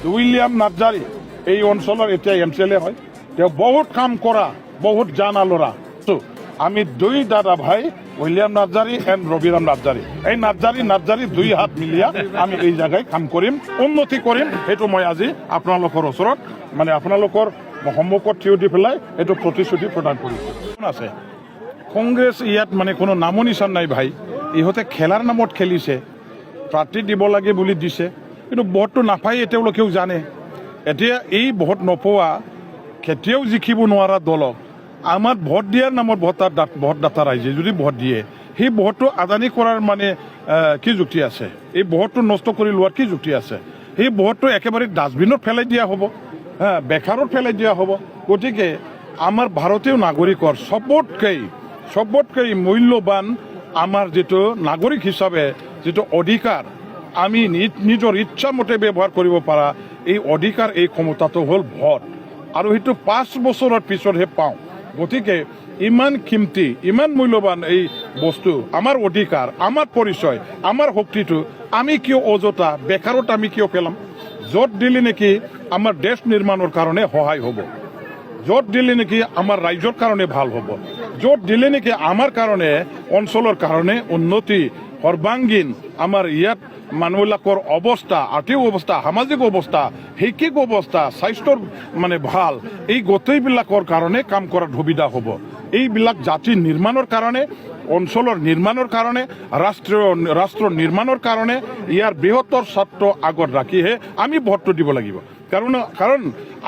William Narzary এই অঞ্চলৰ এতিয়া MCLA হয়। তেওঁ বহুত কাম কৰা, বহুত জানা ল'ৰা। আমি দুই দাদা ভাই উইলিয়াম নাৰ্জাৰী এণ্ড ৰবিৰাম নাৰ্জাৰী, এই নাৰ্জাৰী দুই হাত মিলিয়া আমি এই জাগায় কাম কৰিম, উন্নতি কৰিম। সেইটো মই আজি আপোনালোকৰ ওচৰত মানে আপোনালোকৰ সন্মুখত থিয় দি পেলাই এইটো প্ৰতিশ্ৰুতি প্ৰদান কৰিছোঁ। আছে কংগ্ৰেছ ইয়াত মানে কোনো নামো নিচান নাই ভাই। ইহঁতে খেলাৰ নামত খেলিছে, প্ৰাৰ্থী দিব লাগে বুলি দিছে, কিন্তু ভোটটো নাপায় তেওঁলোকেও জানে। এতিয়া এই ভোট নোপোৱা কেতিয়াও জিকিব নোৱাৰা দলক আমাৰ ভোট দিয়াৰ নামত ভোটদাতা ৰাইজে যদি ভোট দিয়ে, সেই ভোটটো আদানী কৰাৰ মানে কি যুক্তি আছে? এই ভোটটো নষ্ট কৰি লোৱাৰ কি যুক্তি আছে? সেই ভোটটো একেবাৰে ডাষ্টবিনত পেলাই দিয়া হ'ব, বেকাৰত পেলাই দিয়া হ'ব। গতিকে আমাৰ ভাৰতীয় নাগৰিকৰ চবতকৈ মূল্যৱান আমাৰ যিটো নাগৰিক হিচাপে যিটো অধিকাৰ, আমি নিজৰ ইচ্ছামতে ব্যৱহাৰ কৰিব পৰা এই অধিকাৰ, এই ক্ষমতাটো হ'ল ভোট। আৰু সেইটো 5 বছৰৰ পিছতহে পাওঁ। গতিকে ইমান কিমতি, ইমান মূল্যৱান এই বস্তু, আমাৰ অধিকাৰ, আমাৰ পৰিচয়, আমাৰ শক্তিটো আমি কিয় অযথা বেকাৰত আমি কিয় পেলাম? য'ত দিলে নেকি আমাৰ দেশ নিৰ্মাণৰ কাৰণে সহায় হ'ব, য'ত দিলে নেকি আমাৰ ৰাইজৰ কাৰণে ভাল হ'ব, য'ত দিলে নেকি আমাৰ কাৰণে অঞ্চলৰ কাৰণে উন্নতি সৰ্বাংগীন, আমাৰ ইয়াত মানুহবিলাকৰ অৱস্থা, আৰ্থিক অৱস্থা, সামাজিক অৱস্থা, শৈক্ষিক অৱস্থা, স্বাস্থ্যৰ মানে ভাল, এই গোটেইবিলাকৰ কাৰণে কাম কৰাৰ সুবিধা হ'ব। এইবিলাক জাতি নিৰ্মাণৰ কাৰণে, অঞ্চলৰ নিৰ্মাণৰ কাৰণে, ৰাষ্ট্ৰ নিৰ্মাণৰ কাৰণে ইয়াৰ বৃহত্তৰ স্বাৰ্থ আগত ৰাখিহে আমি ভোটটো দিব লাগিব। কাৰণ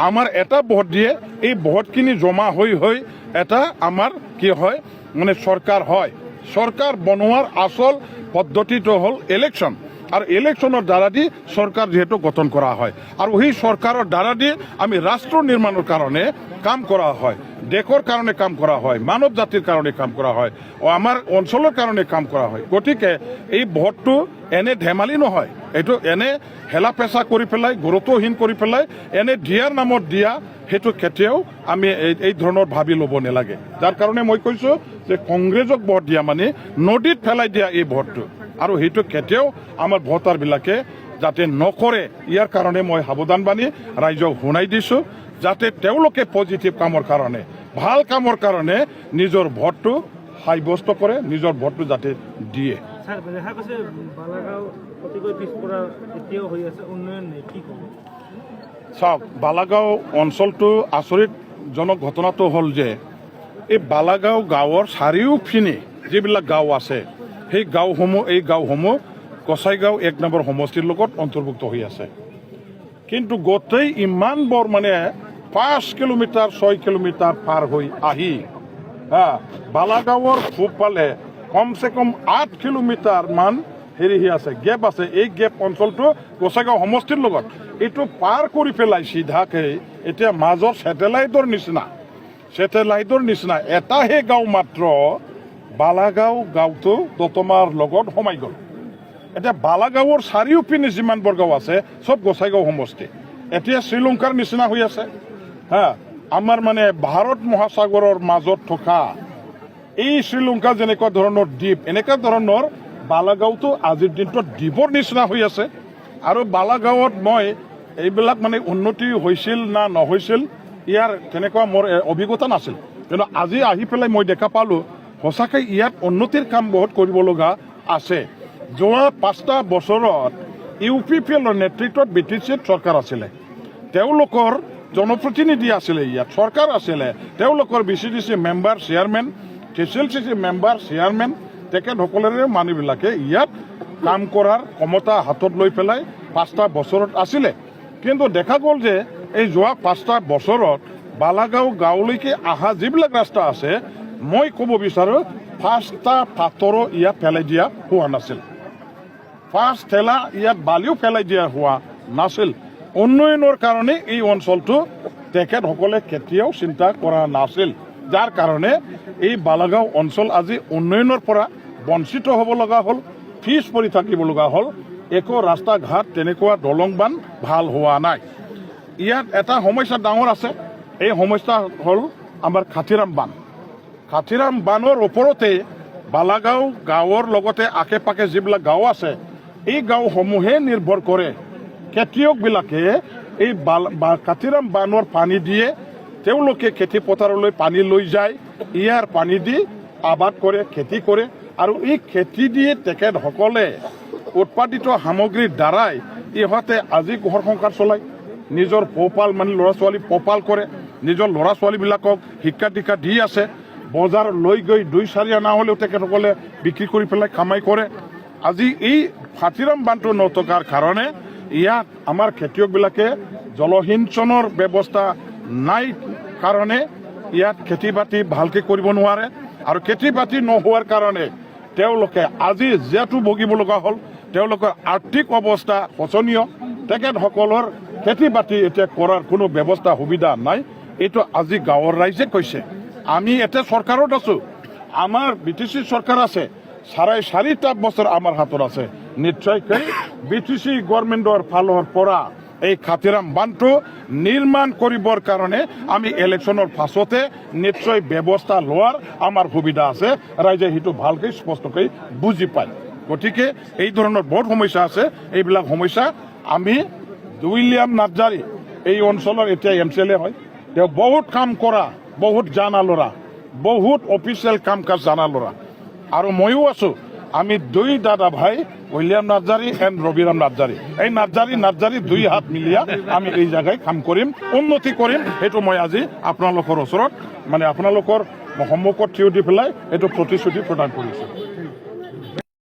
আমাৰ এটা ভোট দিয়ে, এই ভোটখিনি জমা হৈ এটা আমাৰ কি হয় মানে চৰকাৰ হয়। চৰকাৰ বনোৱাৰ আচল পদ্ধতিটো হ'ল ইলেকশ্যন, আৰু ইলেকশ্যনৰ দ্বাৰা দি চৰকাৰ যিহেতু গঠন কৰা হয়, আৰু সেই চৰকাৰৰ দ্বাৰা দি আমি ৰাষ্ট্ৰ নিৰ্মাণৰ কাৰণে কাম কৰা হয়, দেশৰ কাৰণে কাম কৰা হয়, মানৱ জাতিৰ কাৰণে কাম কৰা হয়, আমাৰ অঞ্চলৰ কাৰণে কাম কৰা হয়। গতিকে এই ভোটটো এনে ধেমালি নহয়, এইটো এনে হেলা পেচা কৰি পেলাই, গুৰুত্বহীন কৰি পেলাই এনে দিয়াৰ নামত দিয়া, সেইটো কেতিয়াও আমি এই ধৰণৰ ভাবি ল'ব নালাগে। যাৰ কাৰণে মই কৈছোঁ যে কংগ্ৰেছক ভোট দিয়া মানে নদীত পেলাই দিয়া এই ভোটটো, আৰু সেইটো কেতিয়াও আমাৰ ভোটাৰবিলাকে যাতে নকৰে, ইয়াৰ কাৰণে মই সাৱধানবাণী ৰাইজক শুনাই দিছোঁ, যাতে তেওঁলোকে পজিটিভ কামৰ কাৰণে, ভাল কামৰ কাৰণে নিজৰ ভোটটো সাব্যস্ত কৰে, নিজৰ ভোটটো যাতে দিয়ে। চাওক, বালাগাঁও অঞ্চলটো আচৰিতজনক ঘটনাটো হ'ল যে এই বালাগাঁও গাঁৱৰ চাৰিওপিনে যিবিলাক গাঁও আছে, সেই গাঁওসমূহ গোসাইগাঁও 1 নম্বৰ সমষ্টিৰ লগত অন্তৰ্ভুক্ত হৈ আছে। কিন্তু গোটেই ইমান বৰ মানে 5 কিলোমিটাৰ 6 কিলোমিটাৰ পাৰ হৈ আহি বালাগাঁৱৰ পূবফালে কমচে কম 8 কিলোমিটাৰ মান আছে, গেপ আছে। এই গেপ অঞ্চলটো গোসাইগাঁও সমষ্টিৰ লগত এইটো পাৰ কৰি পেলাই চিধাকৈ এতিয়া মাজৰ ছেটেলাইটৰ নিচিনা এটাহে গাঁও মাত্ৰ বালাগাঁও গাঁওটো দতমাৰ লগত সোমাই গ'ল। এতিয়া বালাগাঁৱৰ চাৰিওপিনে যিমানবোৰ গাঁও আছে চব গোসাইগাঁও সমষ্টি। এতিয়া শ্ৰীলংকাৰ নিচিনা হৈ আছে। আমাৰ মানে ভাৰত মহাসাগৰৰ মাজত থকা এই শ্ৰীলংকা যেনেকুৱা ধৰণৰ দ্বীপ, এনেকুৱা ধৰণৰ বালাগাঁওটো আজিৰ দিনটোত দ্বীপৰ নিচিনা হৈ আছে। আৰু বালাগাঁৱত মই এইবিলাক মানে উন্নতি হৈছিল না নহৈছিল ইয়াৰ তেনেকুৱা মোৰ অভিজ্ঞতা নাছিল, কিন্তু আজি আহি পেলাই মই দেখা পালোঁ সঁচাকৈ ইয়াত উন্নতিৰ কাম বহুত কৰিব লগা আছে। যোৱা 5টা বছৰত UPPLৰ নেতৃত্বত BTCৰ চৰকাৰ আছিলে, তেওঁলোকৰ জনপ্ৰতিনিধি আছিলে, ইয়াত চৰকাৰ আছিলে, তেওঁলোকৰ BCDC member chairman, KCLCC member chairman, তেখেতসকলেৰে মানুহবিলাকে ইয়াত কাম কৰাৰ ক্ষমতা হাতত লৈ পেলাই 5টা বছৰত আছিলে। কিন্তু দেখা গ'ল যে এই যোৱা 5টা বছৰত বালাগাঁও গাঁৱলৈকে অহা যিবিলাক ৰাস্তা আছে, মই ক'ব বিচাৰোঁ 5টা পাথৰো ইয়াত পেলাই দিয়া হোৱা নাছিল, 5 ঠেলা ইয়াত বালিও পেলাই দিয়া হোৱা নাছিল। উন্নয়নৰ কাৰণে এই অঞ্চলটো তেখেতসকলে কেতিয়াও চিন্তা কৰা নাছিল, যাৰ কাৰণে এই বালাগাঁও অঞ্চল আজি উন্নয়নৰ পৰা বঞ্চিত হ'ব লগা হ'ল, পিছ পৰি থাকিব লগা হ'ল। একো ৰাস্তা ঘাট তেনেকুৱা দলং বান ভাল হোৱা নাই। ইয়াত এটা সমস্যা ডাঙৰ আছে, এই সমস্যা হ'ল আমাৰ খাথিৰাম বানৰ ওপৰতে বালাগাঁও গাঁৱৰ লগতে আশে পাশে যিবিলাক গাঁও আছে, এই গাঁওসমূহে নিৰ্ভৰ কৰে। খেতিয়কবিলাকে এই কাতিৰাম বানৰ পানী দিয়ে তেওঁলোকে খেতি পথাৰলৈ পানী লৈ যায় ইয়াৰ পানী দি আবাদ কৰে খেতি কৰে আৰু এই খেতি দিয়ে তেখেতসকলে উৎপাদিত সামগ্ৰীৰ দ্বাৰাই ইহঁতে আজি ঘৰ সংসাৰ চলায় নিজৰ পোহপাল মানে ল'ৰা ছোৱালী পোহপাল কৰে নিজৰ ল'ৰা ছোৱালীবিলাকক শিক্ষা দীক্ষা দি আছে বজাৰ লৈ গৈ 2-4 অনা হ'লেও তেখেতসকলে বিক্ৰী কৰি পেলাই কামাই কৰে আজি এই কাতিৰাম বান্ধটো নথকাৰ কাৰণে ইয়াত আমাৰ খেতিয়কবিলাকে জলসিঞ্চনৰ ব্যৱস্থা নাই কাৰণে ইয়াত খেতি বাতি ভালকৈ কৰিব নোৱাৰে আৰু খেতি বাতি নোহোৱাৰ কাৰণে তেওঁলোকে আজি যিহেতু ভুগিব লগা হ'ল তেওঁলোকৰ আৰ্থিক অৱস্থা শোচনীয় তেখেতসকলৰ খেতি বাতি এতিয়া কৰাৰ কোনো ব্যৱস্থা সুবিধা নাই এইটো আজি গাঁৱৰ ৰাইজে কৈছে আমি এতিয়া চৰকাৰত আছোঁ আমাৰ BTC চৰকাৰ আছে 4.5 বছৰ আমাৰ হাতত আছে নিশ্চয়কৈ BTC গভৰ্ণমেণ্টৰ ফালৰ পৰা এই কাতিৰাম বান্ধটো নিৰ্মাণ কৰিবৰ কাৰণে আমি ইলেকশ্যনৰ পাছতে নিশ্চয় ব্যৱস্থা লোৱাৰ আমাৰ সুবিধা আছে ৰাইজে সেইটো ভালকৈ স্পষ্টকৈ বুজি পায় গতিকে এই ধৰণৰ বহুত সমস্যা আছে এইবিলাক সমস্যা আমি উইলিয়াম নাৰ্জাৰী এই অঞ্চলৰ এতিয়া MCLA হয় তেওঁ বহুত কাম কৰা বহুত জানা ল'ৰা বহুত অফিচিয়েল কাম কাজ জানা ল'ৰা আৰু ময়ো আছোঁ আমি 2 দাদা ভাই উইলিয়াম নাৰ্জাৰী এণ্ড ৰবিৰাম নাৰ্জাৰী এই নাৰ্জাৰী 2 হাত মিলিয়া আমি এই জায়গায় কাম কৰিম উন্নতি কৰিম সেইটো মই আজি আপোনালোকৰ ওচৰত মানে আপোনালোকৰ সন্মুখত থিয় দি পেলাই এইটো প্ৰতিশ্ৰুতি প্ৰদান কৰিছোঁ